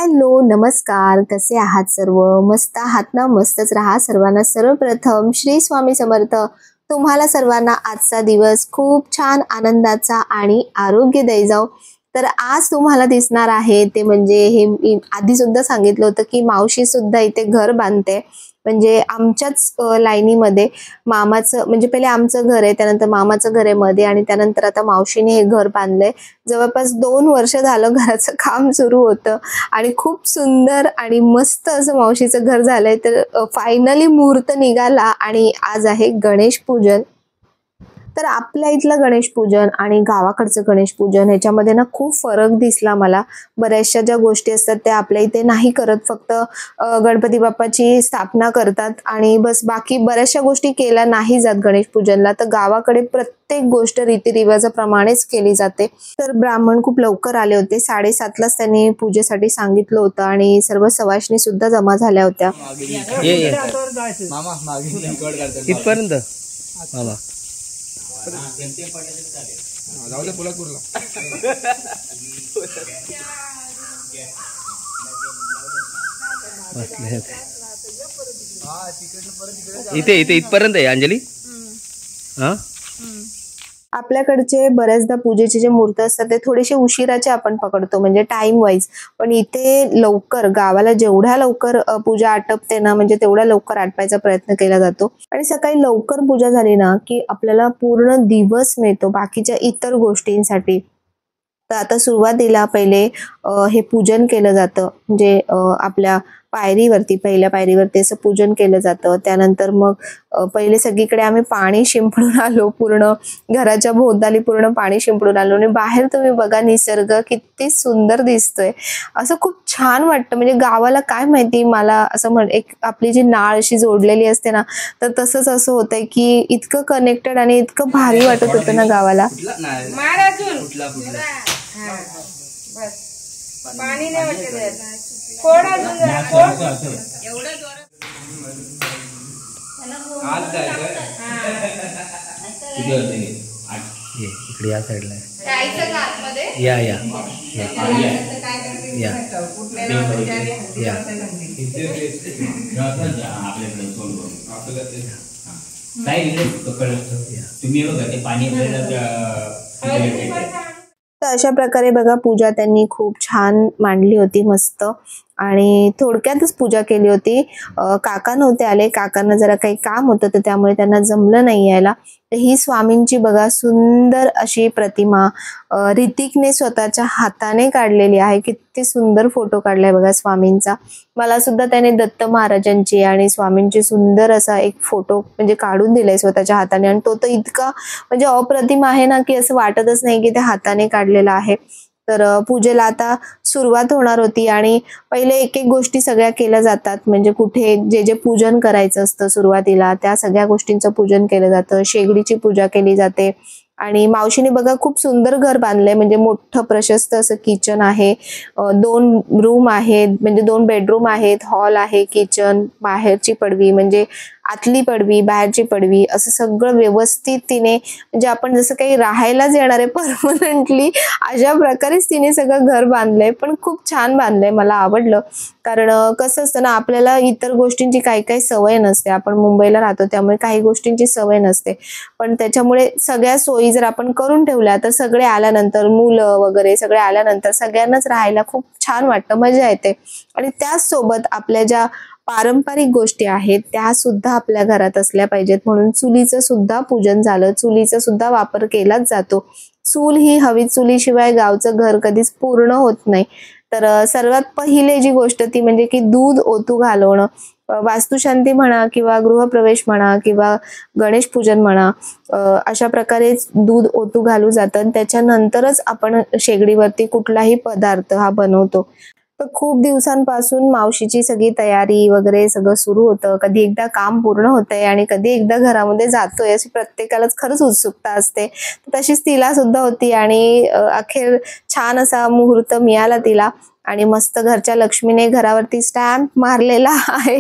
Hello नमस्कार, कसे आहात सर्व? मस्त आहात ना? मस्तच राहा सर्वांना. सर्वप्रथम श्री स्वामी समर्थ. तुम्हाला सर्वांना आजचा दिवस खूप छान आनंदाचा आणि आरोग्यदायी जाओ. तर आज तुम्हाला दिसणार आहे ते म्हणजे हे मी आधी सुद्धा सांगितलं होतं की मावशी सुद्धा इथे घर बांधते. म्हणजे आमच्याच लाईनीमध्ये मामाचं म्हणजे पहिले आमचं घर आहे, त्यानंतर मामाचं घर आहे मध्ये आणि त्यानंतर आता मावशीने हे घर बांधलंय. जवळपास 2 वर्ष झालं घराचं काम सुरू होतं आणि खूप सुंदर आणि मस्त असं मावशीचं घर झालंय. तर फायनली मुहूर्त निघाला आणि आज आहे गणेश पूजन. तर आपल्या इथलं गणेश पूजन आणि गावाकडचं गणेश पूजन ह्याच्यामध्ये ना खूप फरक दिसला मला. बऱ्याचशा ज्या गोष्टी असतात त्या आपल्या इथे नाही करत, फक्त गणपती बाप्पाची स्थापना करतात आणि बस, बाकी बऱ्याचशा गोष्टी केल्या नाही जात गणेश पूजनला. तर गावाकडे प्रत्येक गोष्ट रीतिरिवाजाप्रमाणेच केली जाते. तर ब्राह्मण खूप लवकर आले होते, 7:30लाच त्यांनी पूजेसाठी सांगितलं होतं आणि सर्व सवाष्णी सुद्धा जमा झाल्या होत्या. इथपर्यंत मामा इथे इथे इथपर्यंत आहे अंजली. हा, आपल्याकडचे बऱ्याचदा पूजेचे जे मुहूर्त असतात ते थोडेसे उशिराचे आपण पकडतो, म्हणजे टाइम वाईज. पण इथे लवकर, गावाला जेवढ्या लवकर पूजा आटपते ना, म्हणजे तेवढ्या लवकर आटपायचा प्रयत्न केला जातो. आणि सकाळी लवकर पूजा झाली ना की आपल्याला पूर्ण दिवस मिळतो बाकीच्या इतर गोष्टींसाठी. तर आता सुरुवातीला पहिले हे पूजन केलं जातं, म्हणजे आपल्या पायरीवरती, पहिल्या पायरीवरती असं पूजन केलं जातं. त्यानंतर मग पहिले सगळीकडे आम्ही पाणी शिंपडून आलो, पूर्ण घराच्या भोवताली पूर्ण पाणी शिंपडून आलो. आणि बाहेर तुम्ही बघा, निसर्ग किती सुंदर दिसतोय, असं खूप छान वाटतं. म्हणजे गावाला काय माहिती, मला असं एक आपली जी नाळ अशी जोडलेली असते ना, तर तसंच असं होतंय की इतकं कनेक्टेड आणि इतकं भारी वाटत होतं ना गावाला. पाणी नाही वाटत, थोडा एवढं इकडे या साईडला या या तर अशा प्रकारे बघा, पूजा त्यांनी खूप छान मांडली होती, मस्त. आणि थोडक्यातच पूजा केली होती. काका नव्हते आले, काकांना जरा काही काम होतं तर त्यामुळे त्यांना जमलं नाही यायला. तर ही स्वामींची बघा सुंदर अशी प्रतिमा ऋतिकने स्वतःच्या हाताने काढलेली आहे. किती सुंदर फोटो काढलाय बघा स्वामींचा. मला सुद्धा त्याने दत्त महाराजांची आणि स्वामींची सुंदर असा एक फोटो म्हणजे काढून दिलाय स्वतःच्या हाताने. आणि तो तर इतका म्हणजे अप्रतिम आहे ना की असं वाटतच नाही की त्या हाताने काढलेला आहे. तर पूजेला आता सुरुवात होणार होती आणि पहिले एक एक गोष्टी सगळ्या केल्या जातात. म्हणजे कुठे जे जे पूजन करायचं असतं सुरुवातीला, त्या सगळ्या गोष्टींचं पूजन केलं जातं. शेगडीची पूजा केली जाते. आणि मावशीने बघा खूप सुंदर घर बांधलंय, म्हणजे मोठं प्रशस्त असं किचन आहे. 2 रूम आहेत, म्हणजे 2 बेडरूम आहेत, हॉल आहे, किचन, बाहेरची पडवी म्हणजे आतली पडवी, बाहेरची पडवी, असं सगळं व्यवस्थित तिने, म्हणजे आपण जसं काही राहायलाच येणार आहे परमनंटली, अशा प्रकारेच तिने सगळं घर बांधलंय. पण खूप छान बांधलंय, मला आवडलं. कारण कसं असतं ना, आपल्याला इतर गोष्टींची काही काही सवय नसते. आपण मुंबईला राहतो त्यामुळे काही गोष्टींची सवय नसते. पण त्याच्यामुळे सगळ्या सोयी जर आपण करून ठेवल्या तर सगळे आल्यानंतर, मुलं वगैरे सगळे आल्यानंतर सगळ्यांनाच राहायला खूप छान वाटतं, मजा येते. आणि त्याच सोबत आपल्या ज्या पारंपरिक गोष्टी आहेत त्या सुद्धा आपल्या घरात असल्या पाहिजेत. म्हणून चुलीचं सुद्धा पूजन झालं, चुलीचा सुद्धा वापर केलाच जातो. चूल ही हवी, चुलीशिवाय गावचं घर कधीच पूर्ण होत नाही. तर सर्वात पहिले जी गोष्ट ती म्हणजे की दूध ओतू घालवणं. वास्तुशांती म्हणा किंवा गृहप्रवेश म्हणा किंवा गणेश पूजन म्हणा, अशा प्रकारे दूध ओतू घालू जातं. त्याच्यानंतरच आपण शेगडीवरती कुठलाही पदार्थ हा बनवतो. तर खूप दिवसांपासून मावशीची सगळी तयारी वगैरे सगळं सुरू होतं. कधी एकदा काम पूर्ण होतंय आणि कधी एकदा घरामध्ये जातोय, अशी प्रत्येकालाच खरंच उत्सुकता असते. तशीच तिला सुद्धा होती आणि अखेर छान असा मुहूर्त मिळाला तिला. आणि मस्त घरच्या लक्ष्मीने घरावरती स्टॅम्प मारलेला आहे.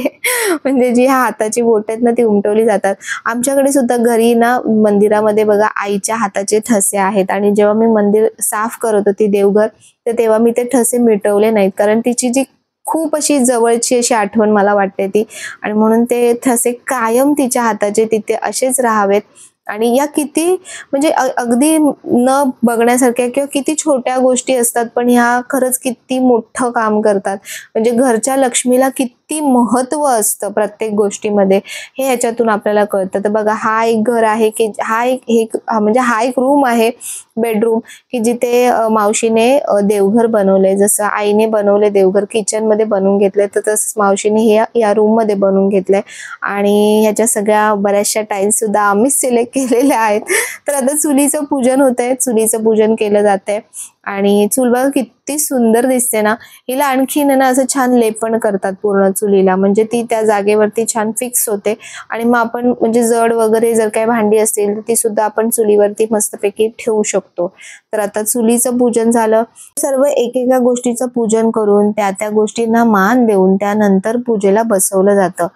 म्हणजे जी हाताची बोट आहेत ना ती उमटवली जातात. आमच्याकडे सुद्धा घरी ना मंदिरामध्ये बघा आईच्या हाताचे ठसे आहेत आणि जेव्हा मी मंदिर साफ करत होती देवघर, तर तेव्हा मी ते ठसे मिटवले नाहीत. कारण तिची जी खूप अशी जवळची अशी आठवण मला वाटते ती, आणि म्हणून ते ठसे कायम तिच्या हाताचे तिथे असेच राहावेत. आणि या किती म्हणजे अगदी न बघण्यासारख्या किंवा किती छोट्या गोष्टी असतात, पण ह्या खरंच किती मोठं काम करतात. म्हणजे घरच्या लक्ष्मीला किती महत्त्व असतं प्रत्येक गोष्टीमध्ये, हे ह्याच्यातून आपल्याला कळतं. तर बघा, हा एक घर आहे की हा एक रूम आहे, बेडरूम, की जिथे मावशीने देवघर बनवलंय. जसं आईने बनवले देवघर किचनमध्ये बनवून घेतलंय, तर तसंच मावशीने हे या रूममध्ये बनवून घेतलंय. आणि ह्याच्या सगळ्या बऱ्याचशा टाईल्स सुद्धा आम्हीच सिलेक्ट केलेल्या आहेत. तर आता चुलीचं पूजन होतंय, चुलीचं पूजन केलं जातंय. आणि चूल बघा किती सुंदर दिसते ना. हिला आणखीन ना असं छान लेपण करतात पूर्ण चुलीला, म्हणजे ती त्या जागेवरती छान फिक्स होते. आणि मग आपण म्हणजे जड वगैरे जर काही भांडी असतील तर ती सुद्धा आपण चुलीवरती मस्तपैकी ठेवू शकतो. तर आता चुलीचं पूजन झालं. सर्व एकेका गोष्टीचं पूजन करून त्या गोष्टींना मान देऊन त्यानंतर पूजेला बसवलं जातं.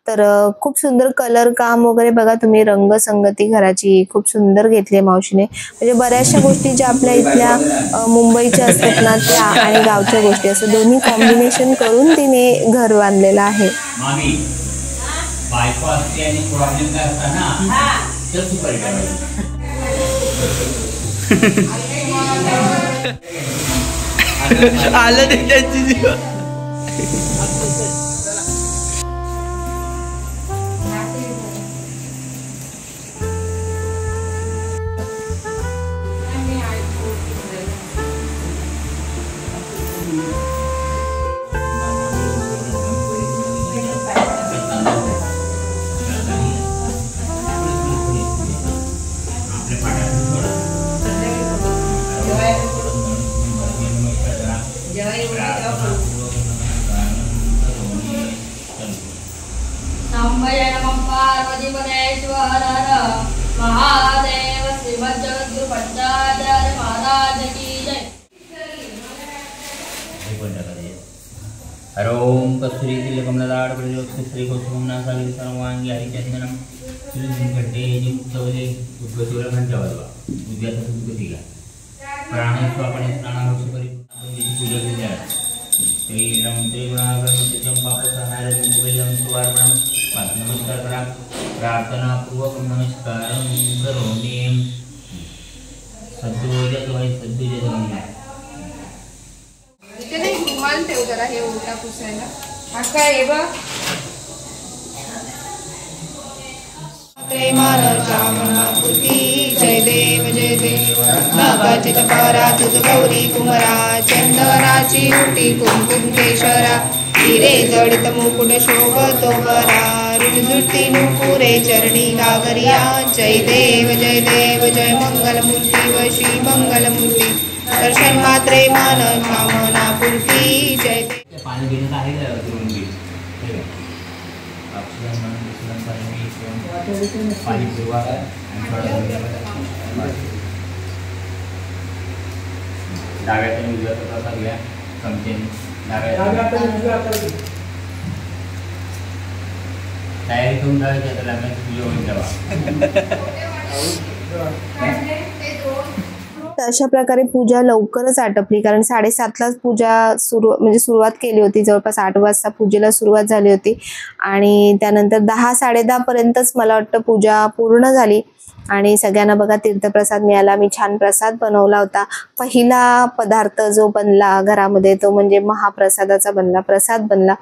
तर खूप सुंदर कलर काम वगैरे बघा तुम्ही, रंगसंगती घराची खूप सुंदर घेतली मावशीने. म्हणजे बऱ्याचशा गोष्टी ज्या आपल्या इथल्या मुंबईच्या असतात ना, त्या आणि गावच्या गोष्टी असं दोन्ही कॉम्बिनेशन करून तिने घर बांधलेलं आहे. आलं ते त्यांची जीव. महादेव श्रीमज्जगद्गुरु पंचाचार्य महाराज की जय. हरोम कस्तुरी तिलकमललाड प्रजोक्ष श्री कौसुमना सागरी सर्वांगी हरिचंदनम श्रीकंठे मुक्तवले उद्गतीवर घंटावाजवा उद्याचा सुगतीला प्राणस्वापणे स्नानावश्य परिपूर्ण पूजा केली आहे. श्री गुणाग्रम पापसहारं मुकुलम सुवार्पणम नमस्कार करा. प्रार्थना पूर्वक नमस्कार करोमि. सद्दोजत वै सद्दोजत वै. इथे नाही रुमाल ठेव जरा, हे उलटा पुसायला. हा काय हे बघ. प्रेमान चामनापुती जय देव जय देव. नागाची तपारा तुझ गौरी कुमरा, चंदनाची उटी कुंकुम केशरा, हिरे जडित मुकुट शोभतो बरा, रुजुटी नुपुरे चरणी गागरिया. जय देव जय मंगलमूर्ती वशी मंगलमूर्ती, दर्शन मात्रे मान कामना पूर्ती. जय देव. पाणी घेण्यात आहे पाणी सुरुवात डाव्याच्या उजव्या हाताचा घ्या चमचेने. तयारी करून ठेवायची आता लग्नाची पूजा होऊन ठेवा. तर अशा प्रकारे पूजा लवकरच आटपली, कारण 7:30लाच पूजा सुरुवात केली होती. जवळपास 8 वाजता पूजेला सुरुवात झाली होती आणि त्यानंतर 10-10:30 पर्यंतच मला वाटतं पूजा पूर्ण झाली. आणि सगळ्यांना बघा तीर्थप्रसाद मिळाला. मी छान प्रसाद बनवला होता. पहिला पदार्थ जो बनला घरामध्ये तो म्हणजे महाप्रसादाचा प्रसाद बनला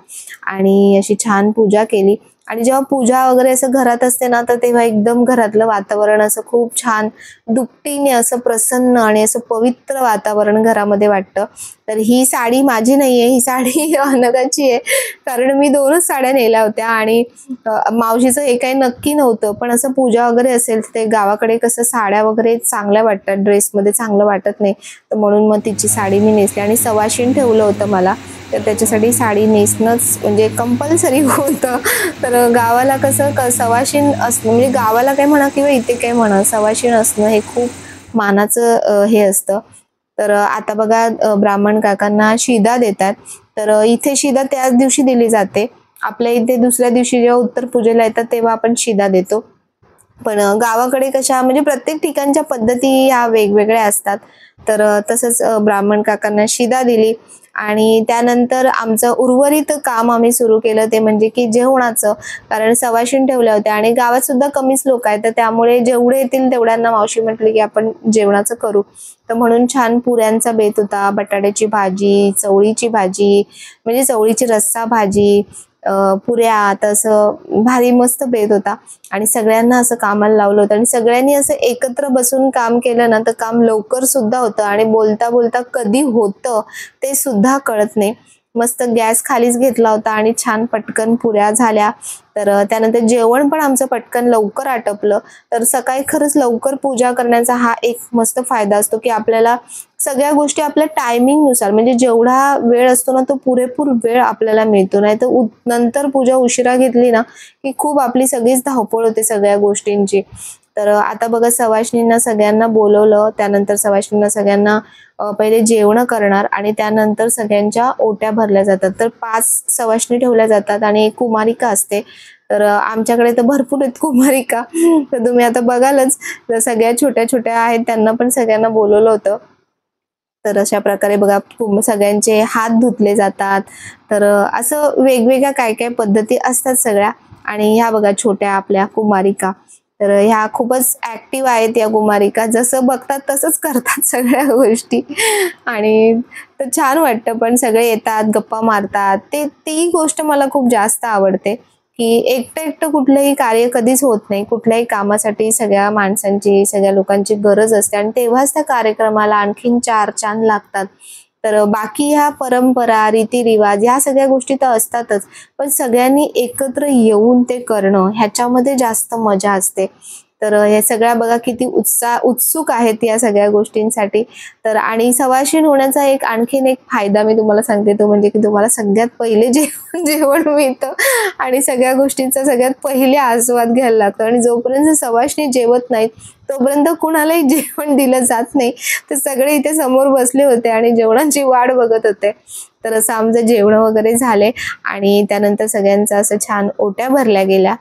आणि अशी छान पूजा केली. आणि जेव्हा पूजा वगैरे असं घरात असते ना, तर तेव्हा एकदम घरातलं वातावरण असं खूप छान दुपटीने असं प्रसन्न आणि असं पवित्र वातावरण घरामध्ये वाटतं. तर ही साडी माझी नाहीये, ही साडी अनघाची आहे, कारण मी 2च साड्या नेल्या होत्या आणि मावशीचं हे काही नक्की नव्हतं. पण असं पूजा वगैरे असेल तर ते गावाकडे कसं साड्या वगैरे चांगल्या वाटतात, ड्रेसमध्ये चांगलं वाटत नाही, तर म्हणून मग तिची साडी मी नेसली. आणि सवाशीण ठेवलं होतं मला, तर त्याच्यासाठी साडी नेसणंच म्हणजे कंपल्सरी होतं. तर गावाला कसं सवाशीण असणं म्हणजे गावाला काय म्हणा किंवा इथे काय म्हणा, सवाशीण असणं हे खूप मानाचं हे असतं. तर आता बघा ब्राह्मण काकांना शिदा देतात. तर इथे शिदा त्याच दिवशी दिली जाते. आपल्या इथे दुसऱ्या दिवशी जेव्हा उत्तर पूजेला येतात तेव्हा आपण शिदा देतो. पण गावाकडे कशा म्हणजे प्रत्येक ठिकाणच्या पद्धती ह्या वेगवेगळ्या असतात. तर तसंच ब्राह्मण काकांना शिदा दिली आणि त्यानंतर आमचं उर्वरित काम आम्ही सुरू केलं ते म्हणजे की जेवणाचं, कारण सवाशीण ठेवल्या होत्या आणि गावात सुद्धा कमीच लोक आहेत, तर त्यामुळे जेवढे येतील तेवढ्यांना मावशी म्हटली की आपण जेवणाचं करू. तर म्हणून छान पुऱ्यांचा बेत होता, बटाट्याची भाजी, चवळीची भाजी म्हणजे चवळीची रस्सा भाजी, पुऱ्या, तसं भारी मस्त बेत होता. आणि सगळ्यांना असं कामाला लावलं होतं आणि सगळ्यांनी असं एकत्र बसून काम केलं ना तर काम लवकर सुद्धा होतं आणि बोलता बोलता कधी होतं ते सुद्धा कळत नाही. मस्त गॅस खालीच घेतला होता आणि छान पटकन पुऱ्या झाल्या. तर त्यानंतर जेवण पण आमचं पटकन लवकर आटपलं. तर सकाळी खरंच लवकर पूजा करण्याचा हा एक मस्त फायदा असतो की आपल्याला सगळ्या गोष्टी आपल्या टायमिंगनुसार म्हणजे जेवढा वेळ असतो ना तो पुरेपूर वेळ आपल्याला मिळतो. नाही तर नंतर पूजा उशिरा घेतली ना की खूप आपली सगळीच धावपळ होते सगळ्या गोष्टींची. तर आता बघा सवाष्णींना सगळ्यांना बोलवलं. त्यानंतर सवाष्णींना सगळ्यांना पहिले जेवण करणार आणि त्यानंतर सगळ्यांच्या ओट्या भरल्या जातात. तर 5 सवाष्णी ठेवल्या जातात आणि एक कुमारिका असते. तर आमच्याकडे तर भरपूर आहेत कुमारिका, तर तुम्ही आता बघालच. तर सगळ्या छोट्या छोट्या आहेत त्यांना पण सगळ्यांना बोलवलं होतं. तर अशा प्रकारे बघा सगळ्यांचे हात धुतले जातात. तर असं वेगवेगळ्या काय काय पद्धती असतात सगळ्या. आणि ह्या बघा छोट्या आपल्या कुमारिका, तर ह्या खूपच ऍक्टिव्ह आहेत या कुमारिका, जसं बघतात तसंच करतात सगळ्या गोष्टी. आणि तर छान वाटतं, पण सगळे येतात गप्पा मारतात, ती गोष्ट मला खूप जास्त आवडते की एकटं कुठलंही कार्य कधीच होत नाही. कुठल्याही कामासाठी सगळ्या माणसांची सगळ्या लोकांची गरज असते आणि तेव्हाच त्या कार्यक्रमाला आणखीन 4 चांद लागतात. तर बाकी ह्या परंपरा रीतिरिवाज ह्या सगळ्या गोष्टी तर असतातच, पण सगळ्यांनी एकत्र येऊन ते करणं ह्याच्यामध्ये जास्त मजा असते. तर हे सगळ्या बघा किती उत्सुक आहेत या सगळ्या गोष्टींसाठी. तर आणि सवाशीण होण्याचा आणखीन एक फायदा मी तुम्हाला सांगते, तो म्हणजे की तुम्हाला सगळ्यात पहिले जेवण मिळतं आणि सगळ्या गोष्टींचा सगळ्यात पहिले आस्वाद घ्यायला लागतो. आणि जोपर्यंत सवाष्णी जेवत नाहीत तोपर्यंत कुणालाही जेवण दिलं जात नाही. तर सगळे इथे समोर बसले होते आणि जेवणाची वाट बघत होते. तर असं आमचं जेवण वगैरे झाले आणि त्यानंतर सगळ्यांचं असं छान ओट्या भरल्या गेल्या.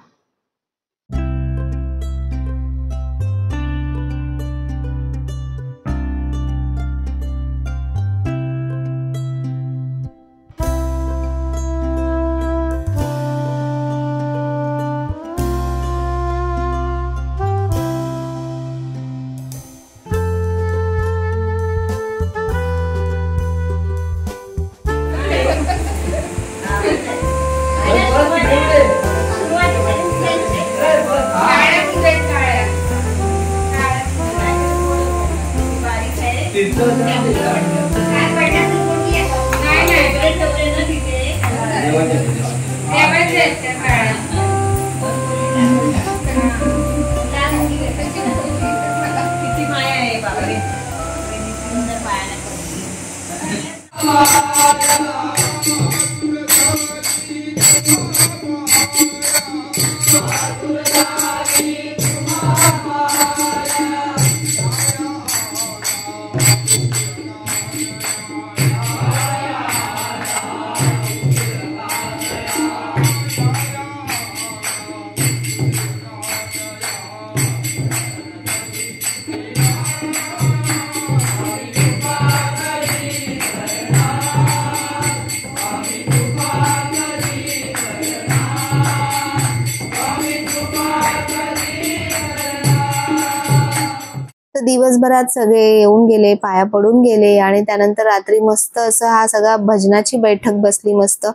दिवसभरात सगळे येऊन गेले, पाया पडून गेले आणि त्यानंतर रात्री मस्त असं हा सगळा भजनाची बैठक बसली मस्त.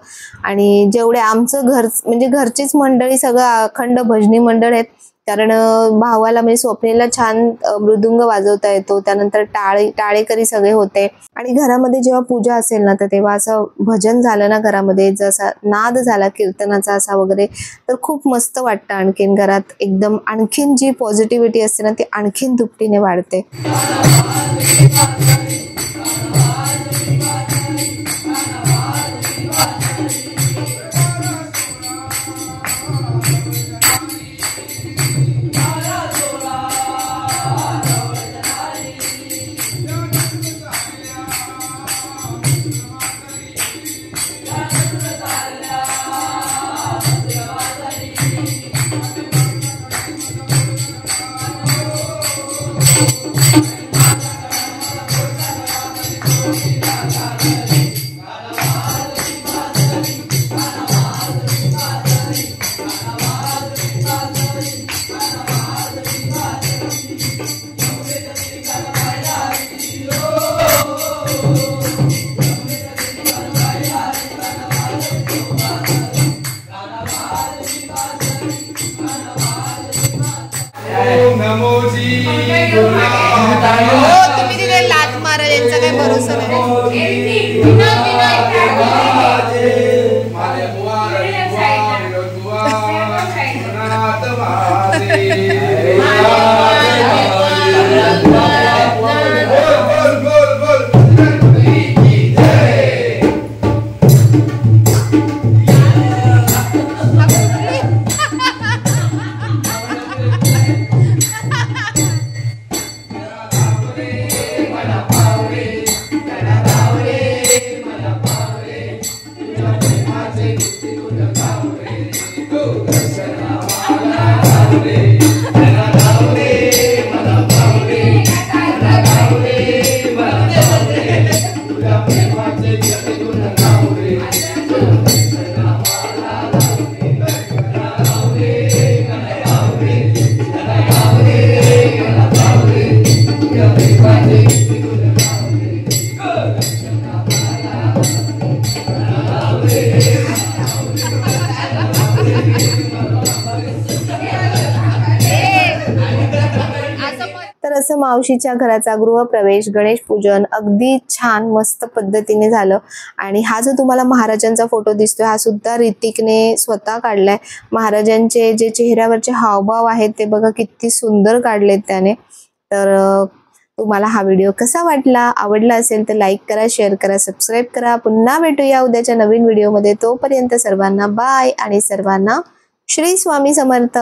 आणि जेवढे आमचं घर म्हणजे घरचीच मंडळी सगळं अखंड भजनी मंडळ आहेत, कारण भावाला म्हणजे स्वप्नीला छान मृदुंग वाजवता येतो. त्यानंतर टाळेकरी सगळे होते आणि घरामध्ये जेव्हा पूजा असेल ना तर तेव्हा असं भजन झालं ना घरामध्ये, जसा नाद झाला कीर्तनाचा असा वगैरे, तर खूप मस्त वाटतं. आणखीन घरात एकदम आणखीन जी पॉझिटिव्हिटी असते ना ती आणखीन दुपटीने वाढते. तुम्ही तिथे लात मारल यांचा काही भरोसा तर असं मावशीच्या घराचा गृहप्रवेश, गणेश पूजन अगदी छान मस्त पद्धतीने झालं. आणि हा जो तुम्हाला महाराजांचा फोटो दिसतोय हा सुद्धा ऋतिकने स्वतः काढलाय. महाराजांचे जे चेहऱ्यावरचे हावभाव आहेत ते बघा किती सुंदर काढलेत त्याने. तर तुम्हाला हा व्हिडिओ कसा वाटला, आवडला असेल तर लाईक करा, शेअर करा, सबस्क्राईब करा. पुन्हा भेटूया उद्याच्या नवीन व्हिडिओमध्ये. तोपर्यंत सर्वांना बाय आणि सर्वांना श्री स्वामी समर्थ.